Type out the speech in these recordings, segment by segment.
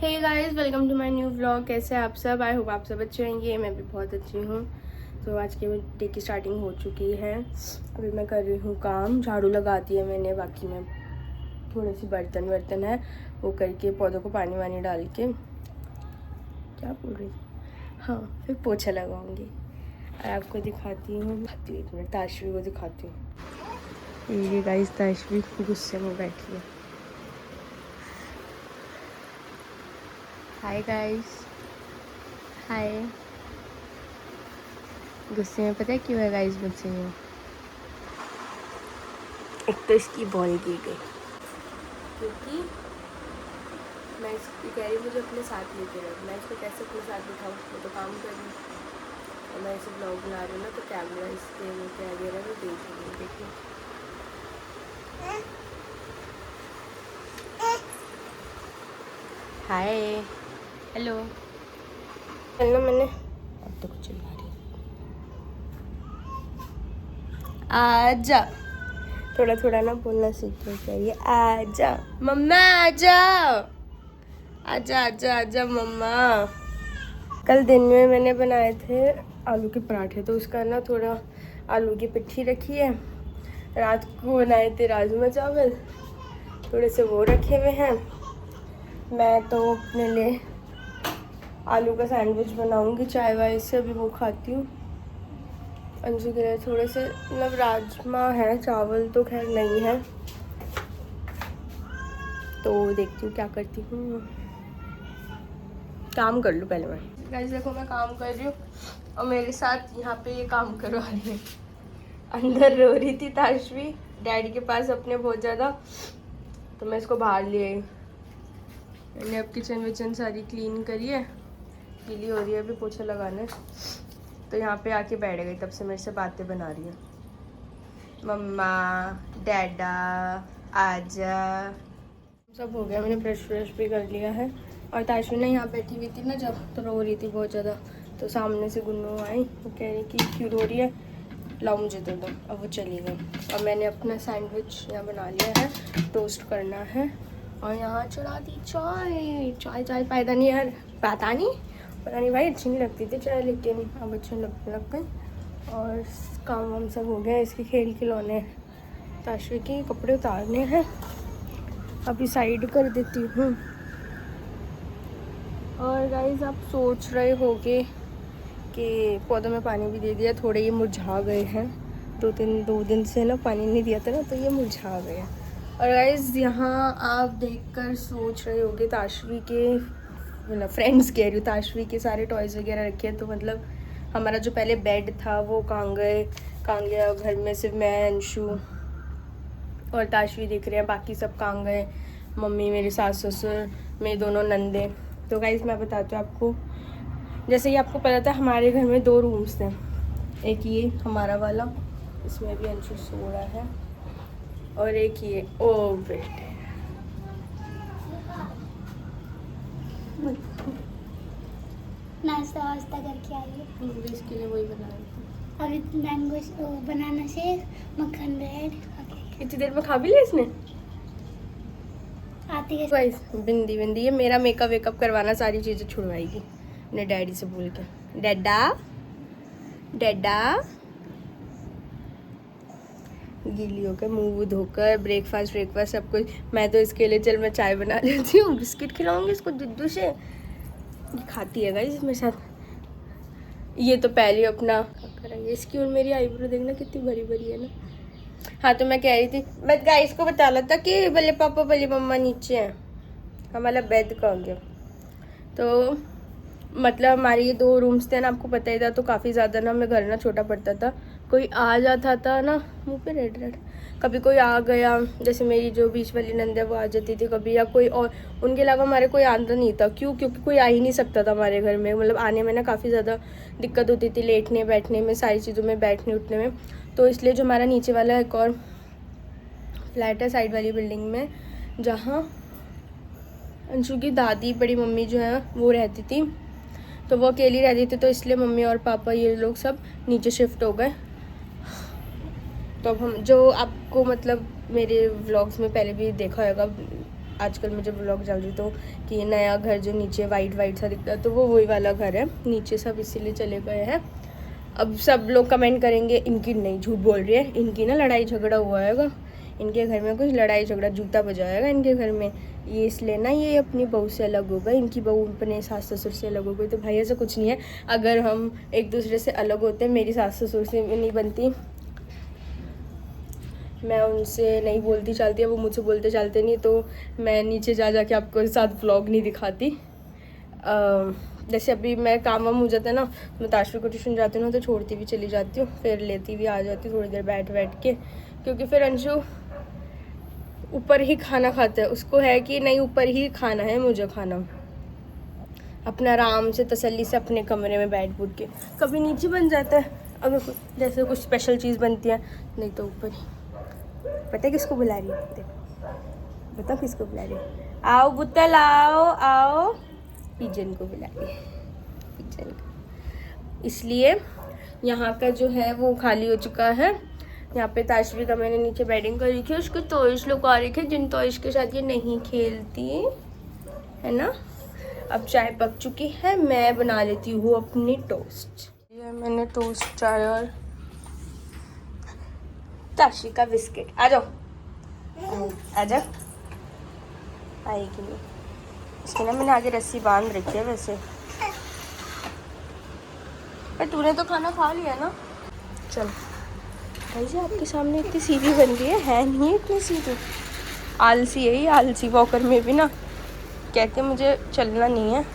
Hey guys, welcome to my new vlog. कैसे हैं आप सब? आई होप आप सब अच्छे होंगे। मैं भी बहुत अच्छी हूँ। तो आज के डे की स्टार्टिंग हो चुकी है। अभी मैं कर रही हूँ काम, झाड़ू लगा दिया मैंने, बाकी में थोड़े से बर्तन है वो करके पौधों को पानी वानी डाल के, क्या बोल रही थी, हाँ, फिर पोछा लगाऊंगी और आपको दिखाती हूँ। एक मिनट, ताशवी को दिखाती हूँ। ये गाइस ताशवी गुस्से में बैठी है। हाय गाइस, हाय। गुस्से में पता है क्यों है गाइस मुझसे? ये एक तो इसकी बॉल गिर गई क्योंकि मैं इसकी कह रही मुझे अपने साथ लेके रख। मैं इसको कैसे अपने साथ बिठाऊँ? मैं तो काम कर रही हूँ और मैं इसे ब्लॉग बना रही हूँ ना, तो कैमरा इसके वो क्या गिर है वो देख रही हूँ। देखिए, हाय, हेलो। चलना मैंने, अब तो कुछ चिल्ला रही है। आजा, थोड़ा थोड़ा ना बोलना सीखना चाहिए। आजा मम्मा, आजा आजा आजा आजा मम्मा। कल दिन में मैंने बनाए थे आलू के पराठे, तो उसका ना थोड़ा आलू की पिट्ठी रखी है। रात को बनाए थे राजमा चावल, थोड़े से वो रखे हुए हैं। मैं तो अपने लिए आलू का सैंडविच बनाऊंगी चाय वाय से, अभी वो खाती हूँ। अंशु के लिए थोड़े से मतलब राजमा है, चावल तो खैर नहीं है, तो देखती हूँ क्या करती हूँ। काम कर लूँ पहले मैं। गाइस देखो, मैं काम कर रही हूँ और मेरे साथ यहाँ पे ये काम करवा रही है। अंदर रो रही थी ताशवी डैडी के पास अपने बहुत ज़्यादा, तो मैं इसको बाहर ले आई। मैंने अब किचन विचन सारी क्लीन करी है, गीली हो रही है, अभी पोछा लगाना है। तो यहाँ पे आके बैठ गई, तब से मेरे से बातें बना रही है। मम्मा, डैडा, आजा। सब हो गया, मैंने ब्रश व्रश भी कर लिया है। और ताशवी ने यहाँ बैठी हुई थी ना जब, तो रो रही थी बहुत ज़्यादा। तो सामने से गुन्नू आई, वो कह रही कि क्यों रो रही है, लाओ मुझे दे दो। अब वो चली गई और मैंने अपना सैंडविच यहाँ बना लिया है, टोस्ट करना है। और यहाँ चढ़ा दी चाय। चाय चाय फायदा नहीं यार, पता नहीं भाई, अच्छी नहीं लगती थी चाय, लेकिन अब अच्छी लगने लग गई। और काम वाम सब हो गया। इसके खेल खिलौने, ताशवी के कपड़े उतारने हैं, अभी साइड कर देती हूँ। और गाइस आप सोच रहे होगे कि पौधों में पानी भी दे दिया, थोड़े ये मुरझा गए हैं। दो दिन से ना पानी नहीं दिया था ना, तो ये मुरझा गए हैं। और गाइस यहाँ आप देखकर सोच रहे होगे ताशवी के, मतलब फ्रेंड्स कह रही हूँ, ताशवी के सारे टॉयज़ वगैरह रखे हैं। तो मतलब हमारा जो पहले बेड था वो कहाँ गया? घर में सिर्फ मैं, अंशु और ताशवी दिख रहे हैं, बाकी सब कहाँ गए? मम्मी, मेरे सास ससुर, मेरे दोनों नंदे। तो गाइस मैं बताती हूँ आपको, जैसे कि आपको पता था हमारे घर में 2 रूम्स थे। एक ये हमारा वाला, इसमें भी अंशु सो रहा है, और एक ये, ओ बेटे नाश्ता वास्ता करके आई है। इसके लिए वही बना रही थी। अभी मैंगो बनाना शेक, मक्खन ब्रेड। इतनी देर में खा भी लिया इसने? आती है गाइस बिंदी ये मेरा मेकअप वेकअप करवाना, सारी चीज़ें छुड़वाएगी अपने डैडी से बोल के। डैडा गीली होकर, मुंह धोकर, ब्रेकफास्ट सब कुछ। मैं तो इसके लिए चल मैं चाय बना लेती हूँ, बिस्किट खिलाऊंगी इसको दुद्धू से, ये खाती है गाइस मेरे साथ। ये तो पहले अपना कराइए इसकी, और मेरी आईब्रो देखना कितनी बड़ी बड़ी है ना। हाँ, तो मैं कह रही थी, मैं गाइस को बता रहा था कि भले पापा भले मम्मा नीचे हैं, हमारा बेड का हो गया। तो मतलब हमारे ये 2 रूम्स थे ना, आपको पता ही था, तो काफ़ी ज़्यादा ना हमें घर ना छोटा पड़ता था। कोई आ जाता था ना, मुँह पे रेड, कभी कोई आ गया, जैसे मेरी जो बीच वाली नंद है वो आ जाती थी कभी, या कोई और, उनके अलावा हमारे कोई आता नहीं था। क्योंकि कोई आ ही नहीं सकता था हमारे घर में, मतलब आने में ना काफ़ी ज़्यादा दिक्कत होती थी, लेटने बैठने में, सारी चीज़ों में, बैठने उठने में। तो इसलिए जो हमारा नीचे वाला एक और फ्लैट है साइड वाली बिल्डिंग में, जहाँ अंशु की दादी बड़ी मम्मी जो है वो रहती थी, तो वो अकेली रहती थी, तो इसलिए मम्मी और पापा ये लोग सब नीचे शिफ्ट हो गए। तो अब हम, जो आपको मतलब मेरे व्लॉग्स में पहले भी देखा होगा, आजकल मुझे ब्लॉग डाल रही तो कि ये नया घर जो नीचे वाइट वाइट सा दिखता है तो वो वही वाला घर है, नीचे सब इसीलिए चले गए हैं। अब सब लोग कमेंट करेंगे इनकी नहीं, झूठ बोल रही है, इनकी ना लड़ाई झगड़ा हुआ है, इनके घर में कुछ लड़ाई झगड़ा, जूता बजाएगा इनके घर में, ये इसलिए ना ये अपनी बहू से अलग हो गए, इनकी बहू अपने सास ससुर से अलग हो गई। तो भाई ऐसा कुछ नहीं है, अगर हम एक दूसरे से अलग होते, मेरी सास ससुर से भी नहीं बनती, मैं उनसे नहीं बोलती चालती है, वो मुझसे बोलते चालते नहीं, तो मैं नीचे जा जाके आपको साथ व्लॉग नहीं दिखाती। जैसे अभी मैं काम वाम हो जाता है ना, मैं ताशवी को ट्यूशन जाती हूँ ना, तो छोड़ती भी चली जाती हूँ, फिर लेती भी आ जाती हूँ थोड़ी देर बैठ के, क्योंकि फिर अंशु ऊपर ही खाना खाता है, उसको है कि नहीं ऊपर ही खाना है मुझे खाना, अपना आराम से तसल्ली से अपने कमरे में बैठ बूट के, कभी नीचे बन जाता है अगर जैसे कुछ स्पेशल चीज़ बनती है, नहीं तो ऊपर ही। पता है किसको बुला रही है, बताओ किसको बुला रही है, आओ बुतल आओ आओ, पिजन को बुला रही है, पिजन को। इसलिए यहाँ का जो है वो खाली हो चुका है। यहाँ पे ताशवी का मैंने नीचे बेडिंग कर रखी है, उसको टॉयज लोग आ रखे जिन टॉयज के साथ ये नहीं खेलती है ना। अब चाय पक चुकी है, मैं बना लेती हूँ अपनी टोस्ट। ये मैंने टोस्ट चाय और ताशवी का बिस्किट, आ जाओ आ जाओ, आएगी नहीं, इसकी ना मैंने आगे रस्सी बांध रखी है वैसे, पर तूने तो खाना खा लिया ना। चल भाई जी आपके सामने इतनी सीधी बन गई है नहीं इतनी सीधी, आलसी है ये, आलसी वॉकर में भी ना कहते मुझे चलना नहीं है,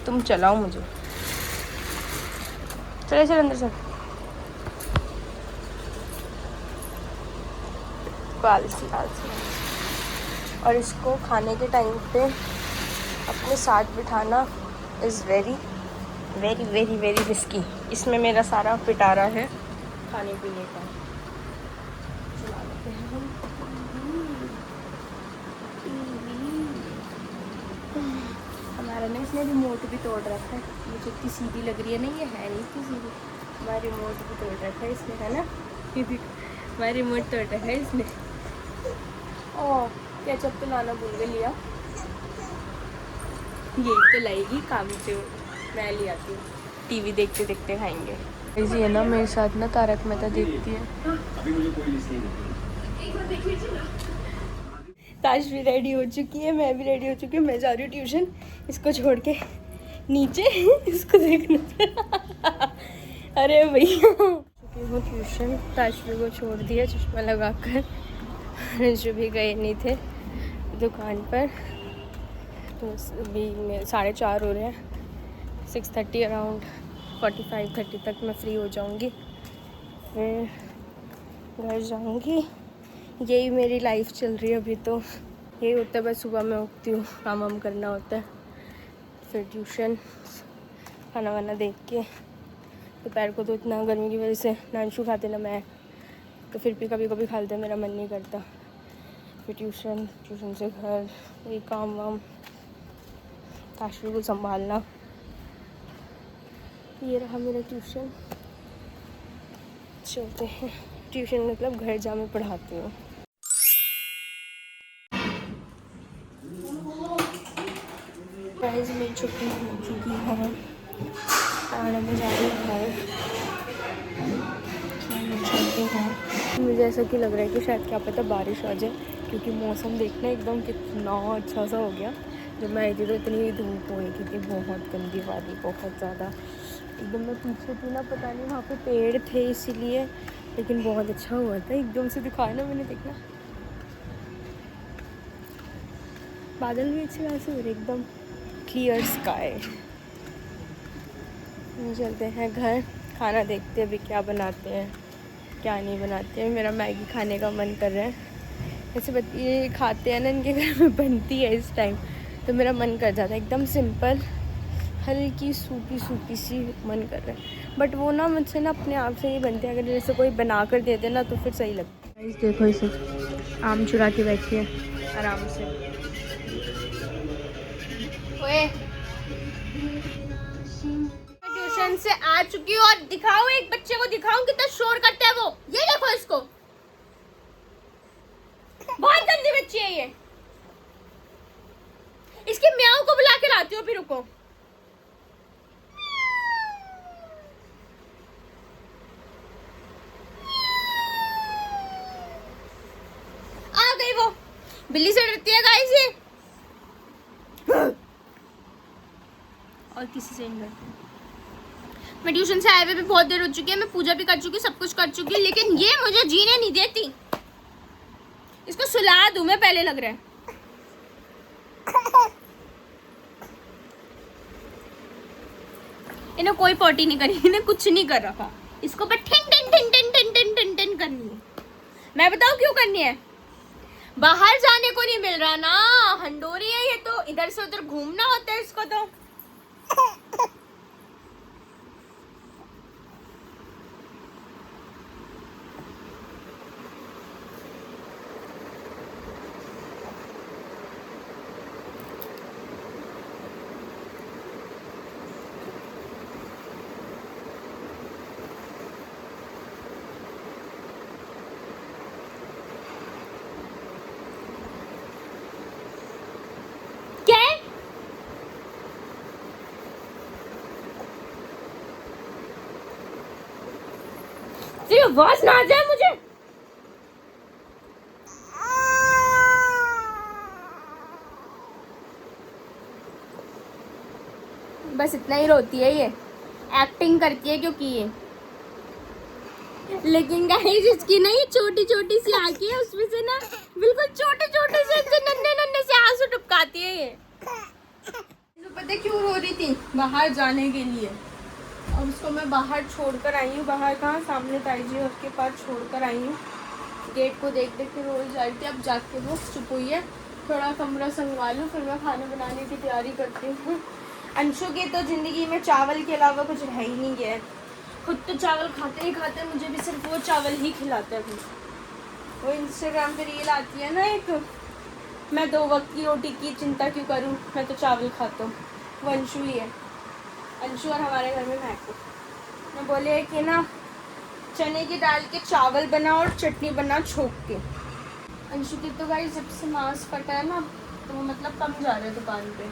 तुम चलाओ मुझे, चले चल अंदर चल, आलसी आलसी। और इसको खाने के टाइम पे अपने साथ बिठाना is very very very very risky. इसमें मेरा सारा पिटारा है खाने पीने का। चला लेते हैं हम हमारा ना इसने रिमोट भी तोड़ रखा है, मुझे इतनी सीधी लग रही है ना, ये है नहीं इतनी सीधी, हमारा रिमोट भी तोड़ रखा है इसने, है ना, ये भी हमारा रिमोट तोड़ रखा है इसने। ओह केचप तो लाना भूल गई, लिया यही तो लाएगी काम से, मैं ले आती हूँ, टीवी देखते देखते खाएंगे। ऐसी है ना मेरे साथ ना तारक मेहता देखती है। ताशवी रेडी हो चुकी है, मैं भी रेडी हो चुकी हूँ, मैं जा रही हूँ ट्यूशन, इसको छोड़ के नीचे इसको देखना अरे भैया चुकी हूँ ट्यूशन, ताशवी को छोड़ दिया चश्मा लगाकर, जो भी गए नहीं थे दुकान पर, तो अभी 4:30 हो रहे हैं, 6:30 अराउंड 45-30 तक मैं फ्री हो जाऊंगी, फिर घर जाऊंगी। यही मेरी लाइफ चल रही है अभी, तो यही होता है, बस सुबह में उठती हूँ, काम वाम करना होता है, फिर ट्यूशन, खाना वाना देख के, दोपहर को तो इतना गर्मी की वजह से ना अंशु खाते ना मैं, तो फिर भी कभी कभी खा लेते, मेरा मन नहीं करता, फिर ट्यूशन से घर, यही काम वाम, ताशवी को संभालना। ये रहा मेरा ट्यूशन, चलते हैं ट्यूशन, मतलब घर जा मैं पढ़ाती हूँ। गाइस मेरी छुट्टी हो चुकी है और मैं जा रही हूँ घर, चलते हैं। मुझे ऐसा क्यों लग रहा है कि शायद क्या पता बारिश आ जाए, क्योंकि मौसम देखना एकदम कितना अच्छा सा हो गया। जब मैं आई थी तो इतनी धूप हो रही थी, बहुत गंदी वाली, बहुत ज़्यादा एकदम। मैं पीछे थी ना, पता नहीं वहाँ पे पेड़ थे इसीलिए, लेकिन बहुत अच्छा हुआ था, एकदम से दिखाया ना मैंने, देखना बादल भी अच्छे खासे हो रहे, एकदम क्लियर स्काई। चलते हैं घर, खाना देखते हैं अभी क्या बनाते हैं क्या नहीं बनाते हैं। मेरा मैगी खाने का मन कर रहा है, ऐसे ये खाते हैं ना, इनके घर में बनती है इस टाइम, तो मेरा मन कर जाता है, एकदम सिंपल हल्की सूपी सी मन कर रहा है, बट वो ना मुझसे ना अपने आप से नहीं बनते, अगर जैसे कोई बना कर दे दे ना तो फिर सही लगता है। देखो इसे आम चुरा के बैठी है आराम से। ओए ट्यूशन से आ चुकी हूँ और दिखाओ, एक बच्चे को दिखाऊं कितना शोर करता है वो, ये देखो इसको, बहुत गंदी बच्ची है ये, बुला के लाती हूँ, फिर रुको। आ गई वो, बिल्ली से डरती है गाइस ये, और किसी से नहीं डरती। मैं ट्यूशन से आए हुए भी बहुत देर हो चुकी है, मैं पूजा भी कर चुकी, सब कुछ कर चुकी, लेकिन ये मुझे जीने नहीं देती। इसको सुला दूं मैं पहले, लग रहा है। इन्हें कोई पॉटी नहीं करी, इन्हें कुछ नहीं कर रखा, इसको बस tin tin tin tin tin tin tin tin करनी है। मैं बताऊं क्यों करनी है? बाहर जाने को नहीं मिल रहा ना, हंडोरी है ये, तो इधर से उधर घूमना होता है इसको तो। क्या है? तेरी आवाज ना आ जाए मुझे। बस इतना ही रोती है ये, एक्टिंग करती है क्योंकि ये, लेकिन गाइस इसकी ना ये छोटी छोटी सी आंखें है, उसमें से ना बिल्कुल छोटे छोटे से नन्हे नन्हे से आंसू टपकाती है ये। तो पता है क्यों रो रही थी? बाहर जाने के लिए। अब उसको मैं बाहर छोड़कर आई हूँ, बाहर कहाँ, सामने ताई जी उसके पास छोड़कर आई हूँ। गेट को देख देख के रोज जा रही थी, अब जाके वो चुप हुई है। थोड़ा कमरा संगवा लूँ, फिर मैं खाना बनाने की तैयारी करती हूँ। अंशु की तो ज़िंदगी में चावल के अलावा कुछ रह ही नहीं गया है। खुद तो चावल खाते ही खाते, मुझे भी सिर्फ वो चावल ही खिलाता है। वो इंस्टाग्राम पे रील आती है ना एक, मैं 2 वक्त की रोटी की चिंता क्यों करूं, मैं तो चावल खाता हूँ। वो अंशु ही है, अंशु और हमारे घर में मैको। मैं बोले कि ना चने की दाल के चावल बना और चटनी बना छोक के। अंशु की तो गाइस जब से मांस कटा है ना, तो वो मतलब कम जा रहे दुकान पे।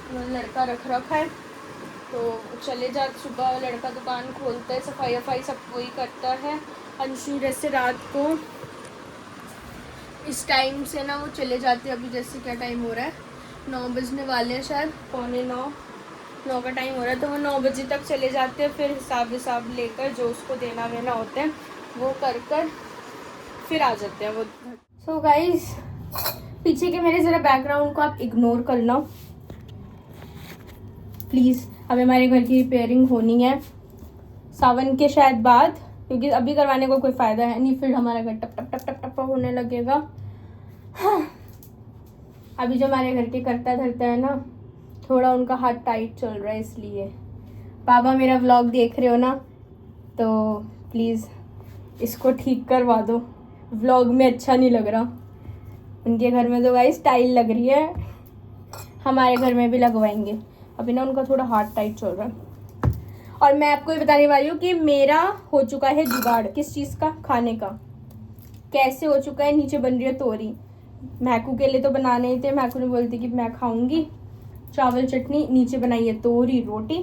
तो लड़का रख रखा है, तो चले जा, सुबह लड़का दुकान खोलता है, सफाई वफाई सब वही करता है। अंशु जैसे रात को इस टाइम से ना वो चले जाते हैं। अभी जैसे क्या टाइम हो रहा है, 9 बजने वाले हैं शायद, 8:45 का टाइम हो रहा है। तो वो 9 बजे तक चले जाते हैं, फिर हिसाब लेकर जो उसको देना वेना होता है वो कर फिर आ जाते हैं वो। सो गाइस, पीछे के मेरे ज़रा बैकग्राउंड को आप इग्नोर करना प्लीज़। अब हमारे घर की रिपेयरिंग होनी है सावन के शायद बाद, क्योंकि अभी करवाने को कोई फ़ायदा है नहीं, फिर हमारा घर टप टप टप टप टप होने लगेगा। हाँ। अभी जो हमारे घर के करता धरता है ना, थोड़ा उनका हाथ टाइट चल रहा है, इसलिए। पापा मेरा व्लॉग देख रहे हो ना, तो प्लीज़ इसको ठीक करवा दो, व्लॉग में अच्छा नहीं लग रहा। उनके घर में तो गाइस टाइल लग रही है, हमारे घर में भी लगवाएंगे। अभी ना उनका थोड़ा हाथ टाइट चल रहा है। और मैं आपको ये बताने वाली हूँ कि मेरा हो चुका है जुगाड़। किस चीज़ का? खाने का। कैसे हो चुका है? नीचे बन रही है तोरी। मैकू के लिए तो बनाने ही थे, मैकू ने बोलती कि मैं खाऊंगी चावल चटनी, नीचे बनाई है तोरी रोटी,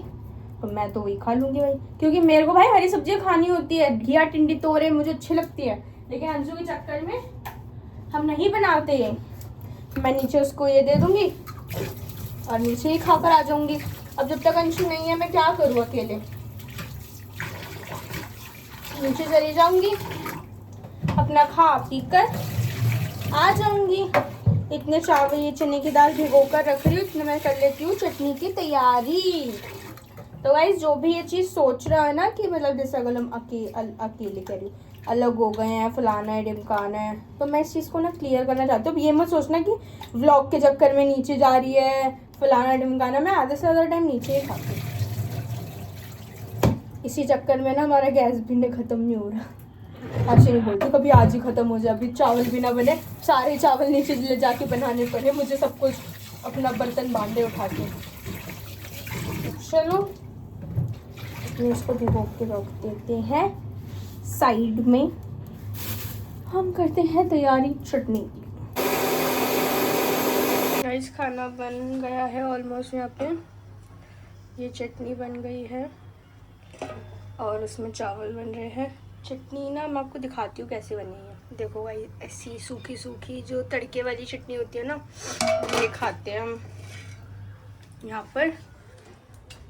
तो मैं तो वही खा लूंगी भाई, क्योंकि मेरे को भाई हरी सब्जियां खानी होती है। घिया टिंडी तोरे मुझे अच्छी लगती है, लेकिन अंशु के चक्कर में हम नहीं बनाते ये। मैं नीचे उसको ये दे दूंगी और नीचे ही खाकर आ जाऊंगी। अब जब तक अंशु नहीं है मैं क्या करूँ अकेले? नीचे चली जाऊंगी, अपना खा पी कर आ जाऊंगी। इतने चावल, ये चने की दाल भिगो कर रख रही हूँ, इतने मैं कर लेती हूँ चटनी की तैयारी। तो गाइस, जो भी ये चीज़ सोच रहा है ना कि मतलब जैसे अगर हम अकेले कह रही अलग हो गए हैं, फलाना है ढिमकाना है, तो मैं इस चीज़ को ना क्लियर करना चाहती हूँ। ये मत सोचना कि व्लॉग के चक्कर में नीचे जा रही है, फलाना ढिमकाना। मैं आधे से ज़्यादा टाइम नीचे ही खाती हूँ। इसी चक्कर में ना हमारा गैस भी ख़त्म नहीं हो रहा। ऐसे नहीं बोलती कभी आज ही ख़त्म हो जाए, अभी चावल भी ना बने, सारे चावल नीचे ले जाके बनाने पड़े मुझे, सब कुछ अपना बर्तन बांधे उठा के। चलो इसको भिगो के रख देते हैं साइड में, हम करते हैं तैयारी चटनी की। गाइस खाना बन गया है ऑलमोस्ट। यहाँ पे ये चटनी बन गई है और उसमें चावल बन रहे हैं। चटनी ना मैं आपको दिखाती हूँ कैसे बनी है। देखो भाई ऐसी सूखी सूखी जो तड़के वाली चटनी होती है ना, ये खाते हैं हम यहाँ पर।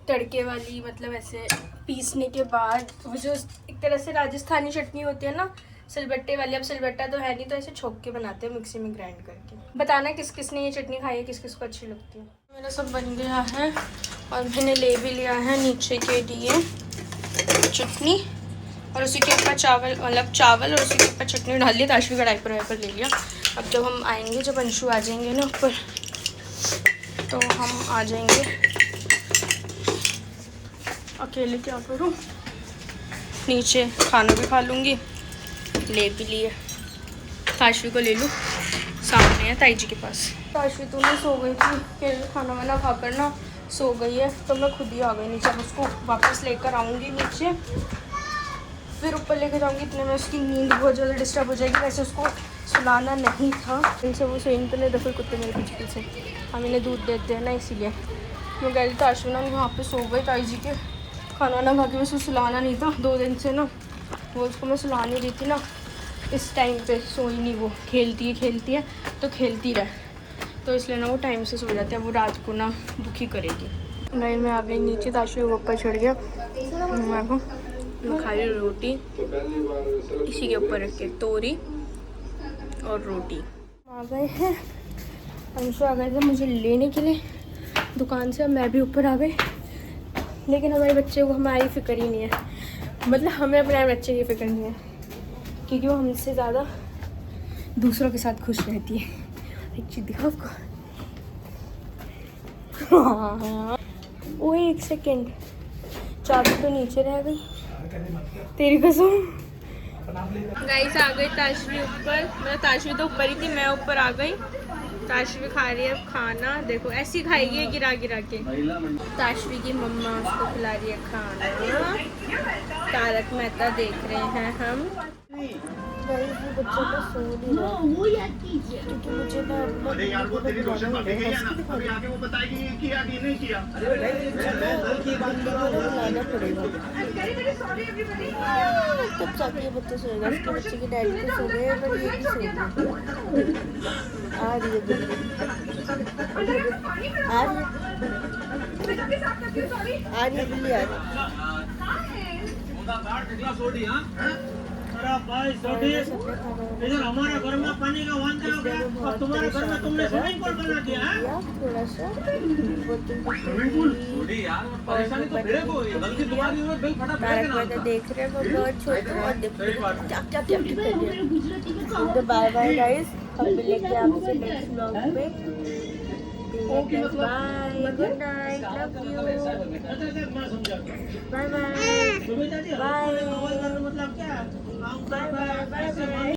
तड़के वाली मतलब ऐसे पीसने के बाद वो जो एक तरह से राजस्थानी चटनी होती है ना, सिलबट्टे वाली। अब सिलबट्टा तो है नहीं, तो ऐसे छोक के बनाते हैं मिक्सी में ग्राइंड करके। बताना किस किस ने ये चटनी खाई है, किस किस को अच्छी लगती है। मेरा सब बन गया है और मैंने ले भी लिया है नीचे के लिए चटनी, और उसी के ऊपर चावल, मतलब चावल और उसी के ऊपर चटनी डाल दी। ताशवी कढ़ाई पर ले लिया। अब जब हम आएंगे, जब अंशु आ जाएंगे ना ऊपर, तो हम आ जाएंगे। अकेले क्या करूँ, नीचे खाना भी खा लूँगी। ले भी लिए, ताशवी को ले लूँ, सामने है ताई जी के पास। ताशवी तो मैं सो गई थी, फिर खाना वाना खाकर ना सो गई है, तो मैं खुद ही आ गई नीचे। अब उसको वापस लेकर आऊँगी नीचे, फिर ऊपर लेकर जाऊँगी। इतने में उसकी नींद बहुत ज़्यादा डिस्टर्ब हो जाएगी। वैसे उसको सुलाना नहीं था, इनसे वो सोइन तो नहीं, दफे कुत्ते मेरे पीछे पीछे हम इन्हें दूध देते हैं ना, इसीलिए मैं गई। ताशवी ना वहाँ पे सो गई ताई जी के, खाना वाना खा के। उसको सुलाना नहीं था 2 दिन से ना, वो उसको मैं सुला नहीं रही थी ना, इस टाइम पे सोई नहीं। वो खेलती है तो खेलती रहे, तो इसलिए ना वो टाइम से सो जाती है। वो रात को ना दुखी करेगी। नहीं, मैं आ गई नीचे, ताशवी वो ऊपर चढ़ गया। मैं खा रही रोटी, इसी के ऊपर रख के तोरी और रोटी। आ गए हैं, अंशु आ गए थे मुझे लेने के लिए दुकान से। मैं भी ऊपर आ गई, लेकिन हमारे बच्चे को हमारी फ़िक्र ही नहीं है। मतलब हमें अपने बच्चे की फ़िक्र नहीं है, क्योंकि वो हमसे ज़्यादा दूसरों के साथ खुश रहती है। एक चीज़ दिखा आपको। वो 1 सेकेंड, चाबी तो नीचे रह गई, तेरी कसम। गाइस आ गई ताशवी ऊपर, मतलब ताशवी तो ऊपर ही थी, मैं ऊपर आ गई। ताशवी खा रही है खाना, देखो ऐसी खाएगी गिरा गिरा के। ताशवी की मम्मा उसको खिला रही है खाना। तारक मेहता देख रहे हैं हम। बच्चे को सो नहीं रहा, क्योंकि मुझे ना बुलाना पड़ेगा, तब जाके ये बच्चा सोएगा। इसके बच्चे की डैडी को सो गए, पर ये भी सो गई। आ रही है बिल्ली, आ रही है बिल्ली, आ रही है। इधर हमारे घर में पानी का वांदा हो गया और तुम्हारे घर में तुमने स्विमिंग पूल बना दिया है। थोड़ा सा परेशानी तो मेरे को है, गलती तुम्हारी है। बिल फटा पड़ेगा। देख रहे हैं वो बहुत छोटा, और देखो तो बाय बाय गाइस, हम मिलेंगे आपसे नेक्स्ट व्लॉग में। Bye, good night, love you, bye bye, bye, मतलब क्या, बाय बाय, बाय बाय।